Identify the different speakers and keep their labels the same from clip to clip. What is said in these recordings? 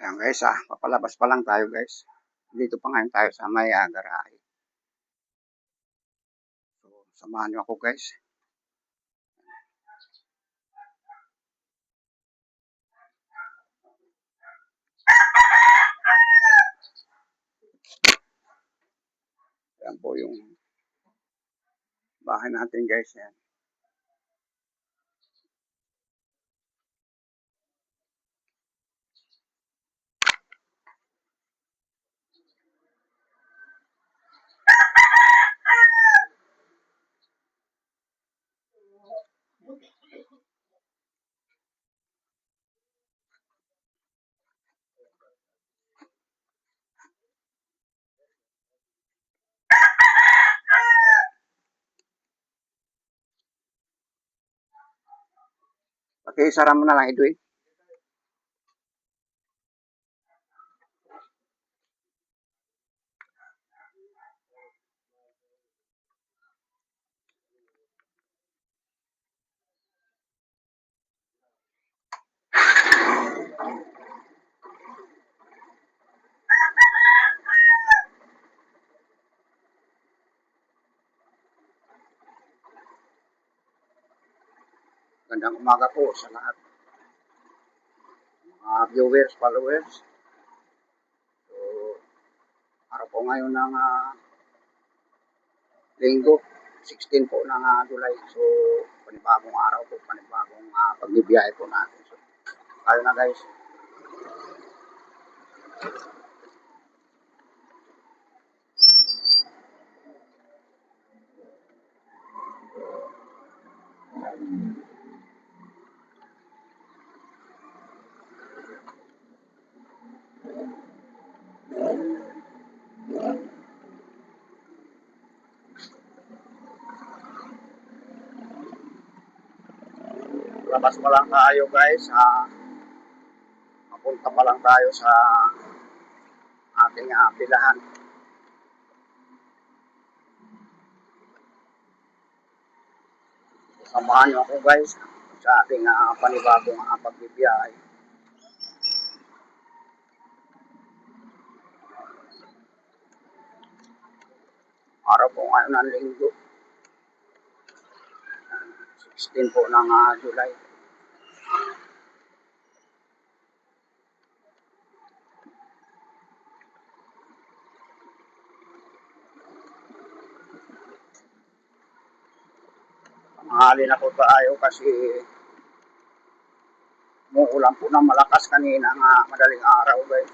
Speaker 1: Ayan guys, papalabas pa lang tayo guys. Dito pa ngayon tayo sa may garahe. So, samahan niyo ako guys. Ayan po yung bahay natin guys. Yan. Pakisara mo na lang ito eh. Gandang umaga po sa lahat. Mga viewers, followers. So, araw po ngayon ng Linggo, 16 po ng July. So, panibagong araw po, panibagong pagbibiyahe po natin. So, tayo na guys. Labas pa lang tayo guys. Mapunta pa lang tayo sa ating pilahan. Samahan niyo ako guys sa ating panibagong pagbibiyahe. Araw po ngayon ng Linggo. 16 po ng July. Tanghali na po tayo kasi umuulan po ng malakas kanina madaling araw guys.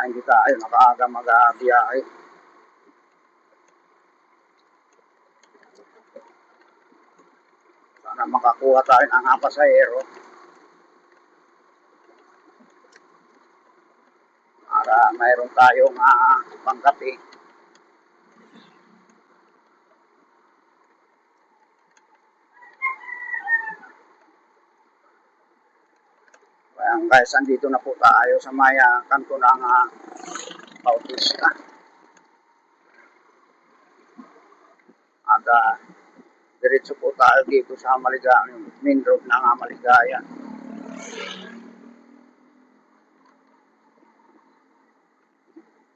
Speaker 1: Hindi tayo nakaaga mag-biyahe. Sana makakuha tayo ng pasahero para mayroon tayong pangkape. Kaya guys, andito na po tayo sa may kanto ng Bautista. At diretso po tayo dito sa Maligaya, main road ng Maligaya.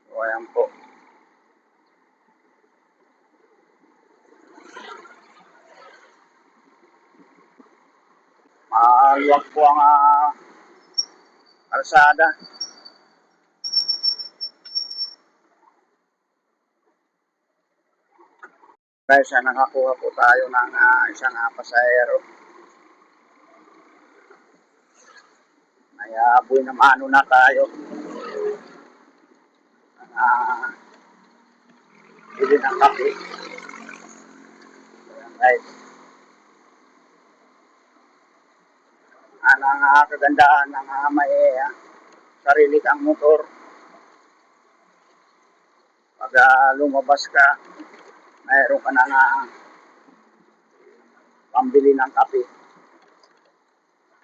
Speaker 1: So ayan po. Maluwag po ang kalsada. Guys, nakakuha po tayo ng isang pasahero. Kaya buhay na mano na tayo. Bili ng kape. Ayan guys. Ang kagandahan ng may sarili kang motor. Pag lumabas ka, mayroon ka na pambili ng kape.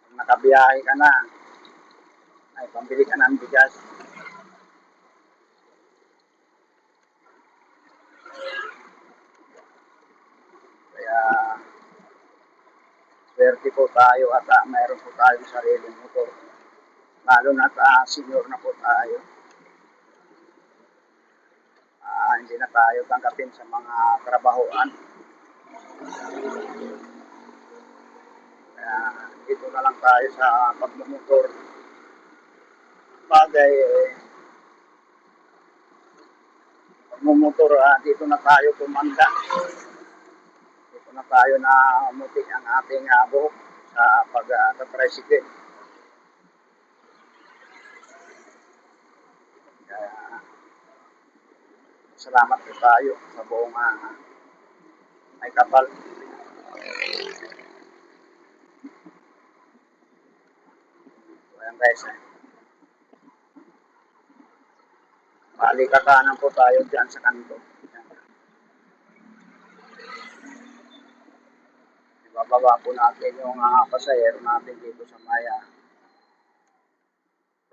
Speaker 1: Kung nakabiyahe ka na, ay pambili ka ng bigas. Kaya swerte po tayo at mayroon po tayong sariling motor. Lalo na senior na po tayo. Hindi na tayo tanggapin sa mga trabahoan. Kaya dito na lang tayo sa pagmumotor. Bagay, pagmumotor, dito na tayo tumanda. Dito na tayo na umuti ang ating buhok sa pag-tricycle. Kaya salamat po tayo sa buong may kapal. So, ayan guys, malikakanan po tayo dyan sa kanto. Ibababa po natin yung pasahero natin dito sa Maya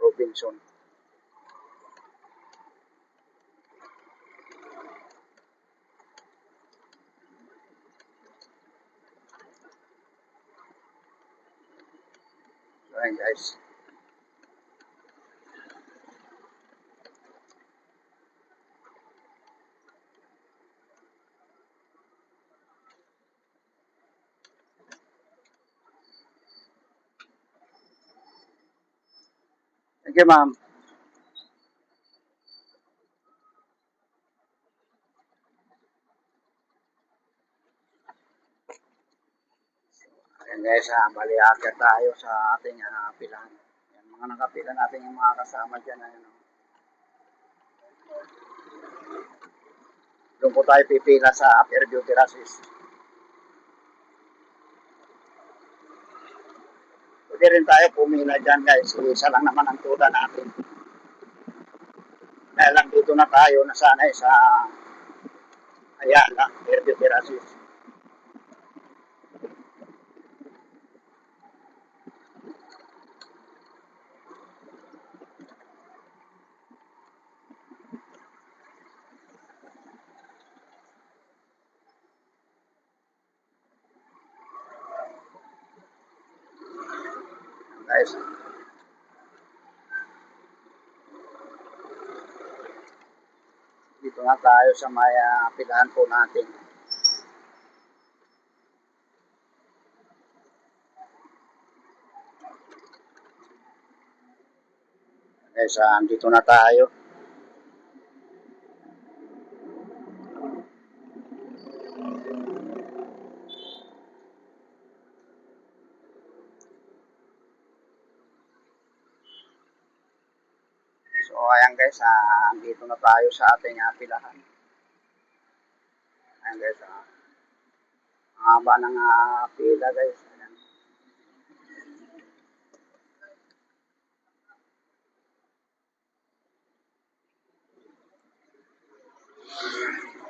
Speaker 1: Robinson. So ayan guys. Thank you, ma'am. Ayan guys, baliakit tayo sa ating pilahan. Yan, mga nakapila natin yung mga kasama dyan. Doon po tayo pipila sa upper duty races. Pwede rin tayo pumila dyan guys. Isa lang naman ang tuda natin. Kaya lang dito na tayo nasanay sa Ayala, upper duty races. Guys, dito na tayo sa may pilahan po natin. Guys, dito na tayo. So ayan guys, dito na tayo sa ating pilahan. Ayan guys, ang haba ng pila guys. Ayan.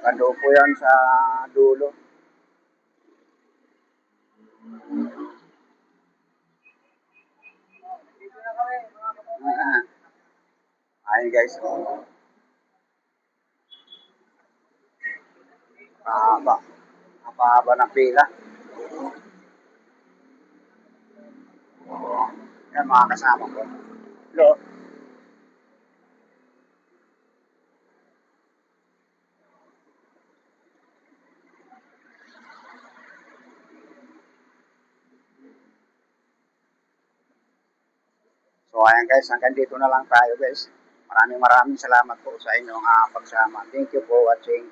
Speaker 1: Kando po yan sa dulo. Ayan guys, napahaba ng pila. Yan mga kasama ko. Hello. So ayan guys, hanggang dito na lang tayo guys. Maraming salamat po sa inyong pagsama. Thank you for watching.